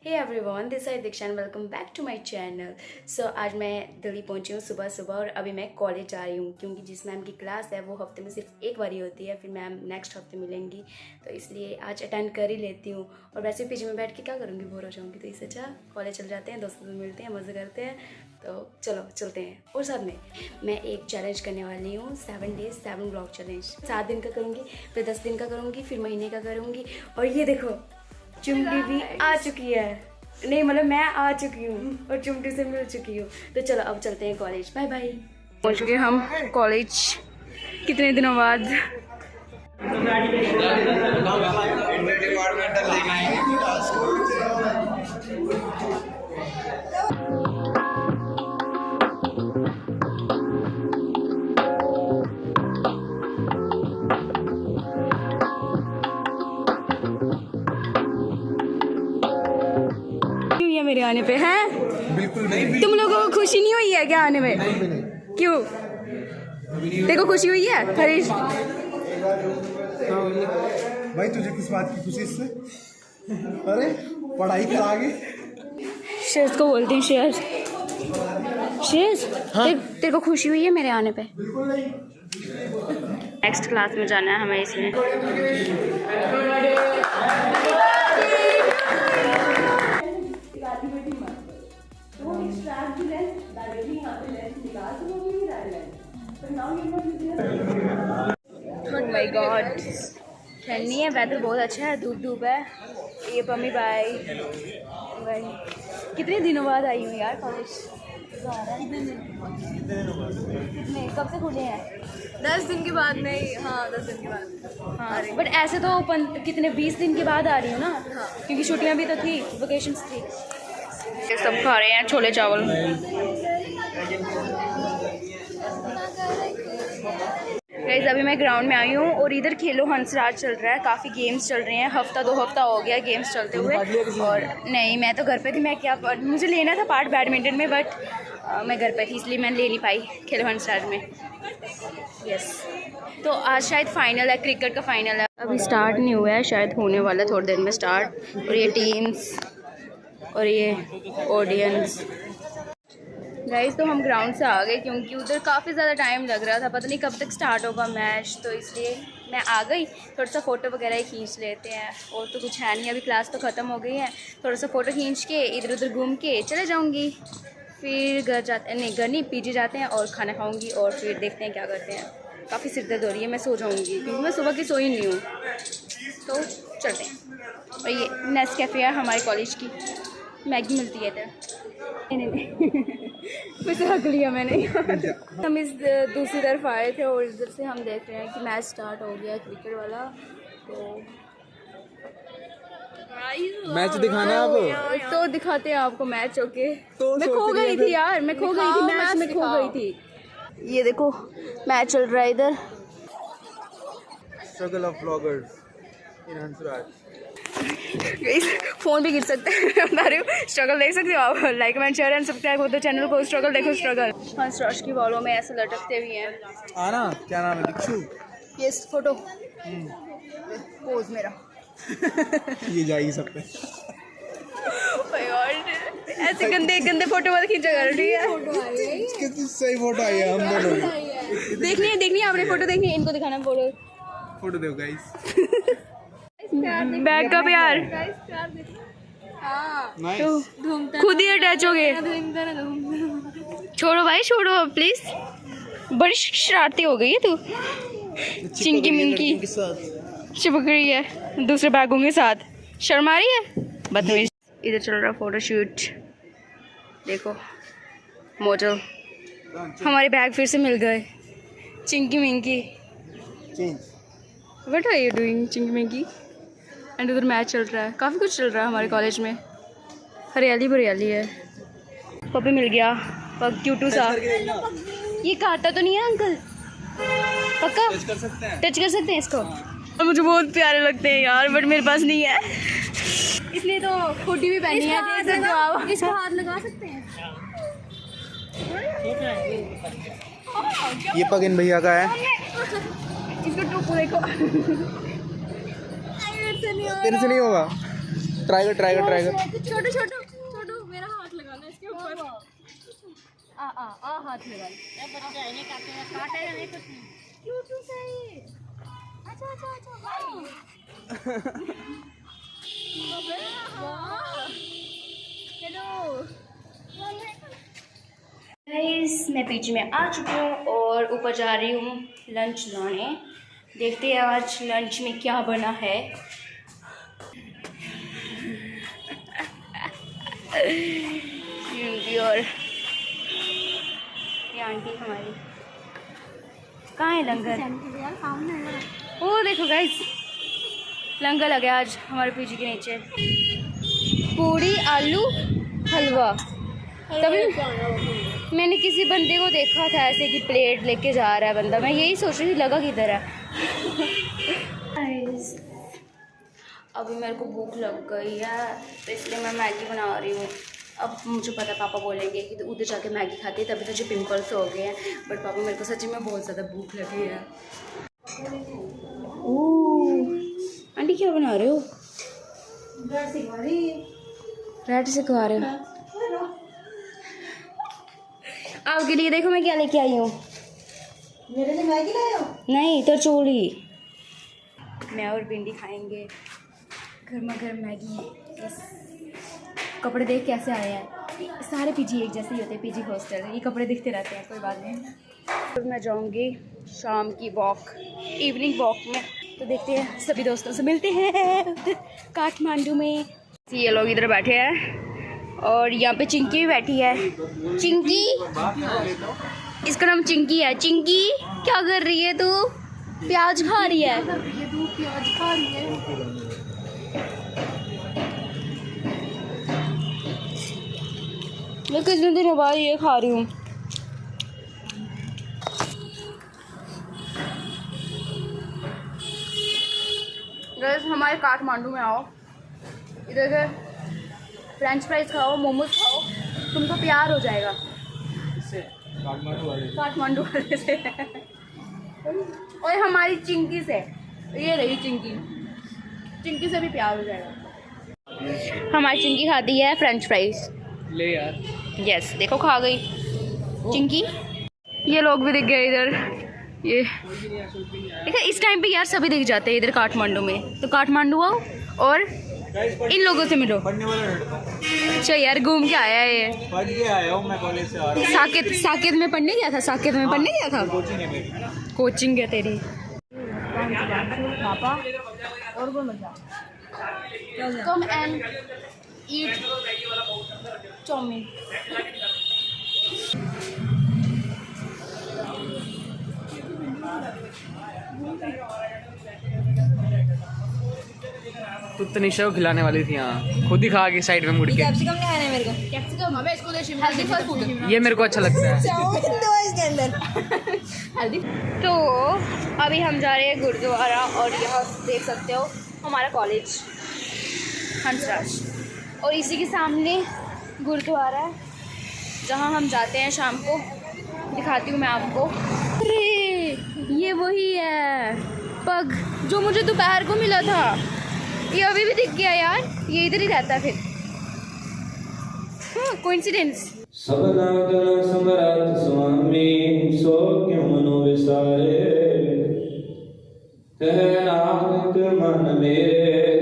Hey everyone, this is Diksha and welcome back to my channel. So आज मैं दिल्ली पहुंची हूँ सुबह सुबह और अभी मैं कॉलेज जा रही हूँ क्योंकि जिस मैम की क्लास है वो हफ्ते में सिर्फ एक बार ही होती है, फिर मैम नेक्स्ट हफ्ते मिलेंगी, तो इसलिए आज अटेंड कर ही लेती हूँ। और वैसे पीजी में बैठ के क्या करूँगी, बोर हो जाऊँगी, तो इससे अच्छा कॉलेज चल जाते हैं, दोस्तों से मिलते हैं, मज़े करते हैं। तो चलो चलते हैं। और साथ में मैं एक चैलेंज करने वाली हूँ, 7 days 7 ब्लॉग चैलेंज। 7 दिन का करूँगी, फिर 10 दिन का करूँगी, फिर महीने का करूँगी। और ये देखो चुमटी भी आ चुकी है, नहीं मतलब मैं आ चुकी हूँ और चुमटी से मिल चुकी हूँ। तो चलो अब चलते हैं कॉलेज। Bye bye. पहुँच चुके हम कॉलेज कितने दिनों बाद। मेरे आने पे हैं? बिल्कुल नहीं। तुम लोगों को खुशी नहीं हुई है क्या आने में? क्यों? देखो खुशी हुई है हरीश। भाई तुझे किस बात की खुशी इससे? अरे पढ़ाई कर आगे। शेर को बोलते हैं शेर। शेर हाँ? तेरे को खुशी हुई है मेरे आने पे? नेक्स्ट क्लास में जाना है हमें इसमें। Oh my God, ठंडी है, वेदर बहुत अच्छा है, धूप धूप है। ये पम्मी बाय बाय। कितने दिनों बाद आई हूँ यार कॉलेज। कितने कब से खुले हैं? 10 दिन के बाद। नहीं, हाँ 10 दिन के बाद। हाँ बट ऐसे तो कितने 20 दिन के बाद आ रही हूँ ना। हाँ। क्योंकि छुट्टियाँ भी तो थी, वेकेशंस थी। ये सब खा रहे हैं छोले चावल। गाइस अभी मैं ग्राउंड में आई हूँ और इधर खेलो हंसराज चल रहा है, काफ़ी गेम्स चल रहे हैं। हफ्ता 2 हफ्ता हो गया गेम्स चलते हुए। और नहीं मैं तो घर पे थी, मैं क्या मुझे लेना था पार्ट बैडमिंटन में, बट मैं घर पे थी इसलिए मैं ले नहीं पाई खेलो हंसराज में। यस, तो आज शायद फाइनल है, क्रिकेट का फाइनल है। अभी स्टार्ट नहीं हुआ है, शायद होने वाला थोड़ी देर में स्टार्ट। और ये टीम्स और ये ऑडियंस। गाइस तो हम ग्राउंड से आ गए क्योंकि उधर काफ़ी ज़्यादा टाइम लग रहा था, पता नहीं कब तक स्टार्ट होगा मैच, तो इसलिए मैं आ गई। थोड़ा सा फ़ोटो वगैरह ही खींच लेते हैं, और तो कुछ है नहीं, अभी क्लास तो ख़त्म हो गई है। थोड़ा सा फ़ोटो खींच के इधर उधर घूम के चले जाऊँगी, फिर घर जाते नहीं, घर नहीं पीजी जाते हैं और खाना खाऊँगी और फिर देखते हैं क्या करते हैं। काफ़ी सिर दर्द हो रही है, मैं सो जाऊँगी क्योंकि मैं सुबह की सोई नहीं हूँ। तो चलते हैं। और ये नेस्कैफे है हमारे कॉलेज की, मैगी मिलती है इधर। नहीं कुछ रख लिया मैंने। हम इस दूसरी तरफ आए थे और इधर से हम देख रहे हैं कि मैच स्टार्ट हो गया क्रिकेट वाला। तो मैच दिखाना है आपको? तो दिखाते हैं आपको मैच। ओके तो मैं खो गई थी यार, मैं खो गई थी मैच में, खो गई थी। ये देखो मैच चल रहा है इधर। Struggle of bloggers in Hansraj. Phone भी गिर सकते हैं, मैं बता रही हूँ। स्ट्रगल देख सकते हो आप, like and share and subscribe हो तो चैनल को। स्ट्रगल देखो स्ट्रगल। हंसराज की बालों में ऐसे लटकते भी हैं। आना क्या नाम है? दीक्षु। ये फोटो पोज मेरा। ये जाएगी सब पे। ऐसे गंदे गंदे फोटो मत खींचा कर, ठीक है? कितनी सही फोटो आई है हम दोनों की। देखनी है आपने फोटो, देखनी है, इनको दिखाना फोटो दो गाइस। बैकअप यार, तो खुद ही अटैच हो गए। छोड़ो भाई छोड़ो प्लीज, बड़ी शरारती हो गई है तू। चिंकी मिंकी चिपक रही है दूसरे बैगों के साथ, शर्म आ रही है, बदतमीज। इधर चल रहा फोटो शूट, देखो मॉडल। हमारे बैग फिर से मिल गए। Chinki Minki, what are you doing Chinki Minki? And उधर मैच चल रहा है, काफ़ी कुछ चल रहा है हमारे कॉलेज में, हरियाली भरियाली है। पपी मिल गया, क्यूटू सा। ये काटा तो नहीं है अंकल? पक्का टच कर सकते हैं इसको? और मुझे बहुत प्यारे लगते हैं यार, बट मेरे पास नहीं है, इसलिए तो हुडी भी पहनी है। देख सकते हो आप, इसको हाथ लगा सकते हैं। ये पगिन भैया का है। इसको टोपू देखो। तेरे से नहीं होगा, ट्राई कर छोटू छोटू छोटू मेरा हाथ लगाना इसके ऊपर। आ हाथ लगा। क्यूट सही। अच्छा अच्छा अच्छा। हेलो गाइस, मैं पीजी में आ चुकी हूँ और ऊपर जा रही हूँ लंच लाने। देखते हैं आज लंच में क्या बना है। और ये आंटी हमारी कहाँ है लंगर? वो देखो गाइस, लंगर लगा आज हमारे पीजी के नीचे। पूड़ी आलू हलवा। तभी मैंने किसी बंदे को देखा था ऐसे कि प्लेट लेके जा रहा है बंदा, मैं यही सोच रही थी लगा किधर है। अभी मेरे को भूख लग गई है तो इसलिए मैं मैगी बना रही हूँ। अब मुझे पता पापा बोलेंगे कि उधर जाके मैगी खाती है तभी तुझे पिंपल्स हो गए हैं, बट पापा मेरे को सच्ची में बहुत ज़्यादा भूख लगी है। ओह आंटी क्या बना रहे हो? ब्रेड सिखवा रहे हो? आपके लिए देखो मैं क्या लेके आई हूँ। मेरे लिए मैगी लाए हो? नहीं तो चूड़ी। मैं और भिंडी खाएंगे गर्मा गर्म मैगी। कपड़े देख कैसे आए हैं, सारे पीजी एक जैसे ही होते हैं, पीजी हॉस्टल ये कपड़े दिखते रहते हैं, कोई बात नहीं। तो मैं जाऊंगी शाम की वॉक, इवनिंग वॉक में, तो देखते हैं सभी दोस्तों से मिलते हैं काठमांडू में। ये लोग इधर बैठे हैं और यहाँ पे चिंकी भी बैठी है। चिंकी, इसका नाम चिंकी है। चिंकी क्या कर रही है तू? प्याज खा रही है। मैं कितने दिनों बाद ये खा रही हूँ। गाइस हमारे काठमांडू में आओ, इधर के फ्रेंच फ्राइज खाओ, मोमोज खाओ, तुमको प्यार हो जाएगा काठमांडू वाले से। और हमारी चिंकी से, ये रही चिंकी, चिंकी से भी प्यार हो जाएगा। हमारी चिंकी खाती है फ्रेंच फ्राइज। ले यार। यस देखो खा गई चिंकी। ये लोग भी दिख गए इधर। ये देखो इस टाइम पे यार सभी दिख जाते हैं इधर काठमांडू में, तो काठमांडू आओ और इन लोगों से मिलो। अच्छा यार घूम के आया है ये। पढ़ के आया हूँ मैं कॉलेज से आ रहा हूँ। साकेत में पढ़ने गया था। साकेत में पढ़ने गया था। कोचिंग है मेरी। कोचिंग है तेरी। पापा और को मजा। Come and eat chow mein. तू तनिषा को खिलाने वाली थी यहाँ, खुद ही खा के साइड में मुड़ के। कैप्सिकम नहीं आना है मेरे को। कैप्सिकम हमें इसको दे हेल्दी फल फूड। ये मेरे को अच्छा लगता है। दो इसके अंदर। हेल्दी। तो अभी हम जा रहे हैं गुरुद्वारा और यहाँ देख सकते हो हमारा कॉलेज हंसराज, और इसी के सामने गुरुद्वारा है जहाँ हम जाते हैं शाम को। दिखाती हूँ मैं आपको। अरे ये वही है पग जो मुझे दोपहर को मिला था, ये अभी भी दिख गया यार। ये इधर ही रहता है फिर। कोइंसिडेंस। सबनागरा समरात स्वामी सो क्यों मनो विसारे, कह नानक मन मेरे।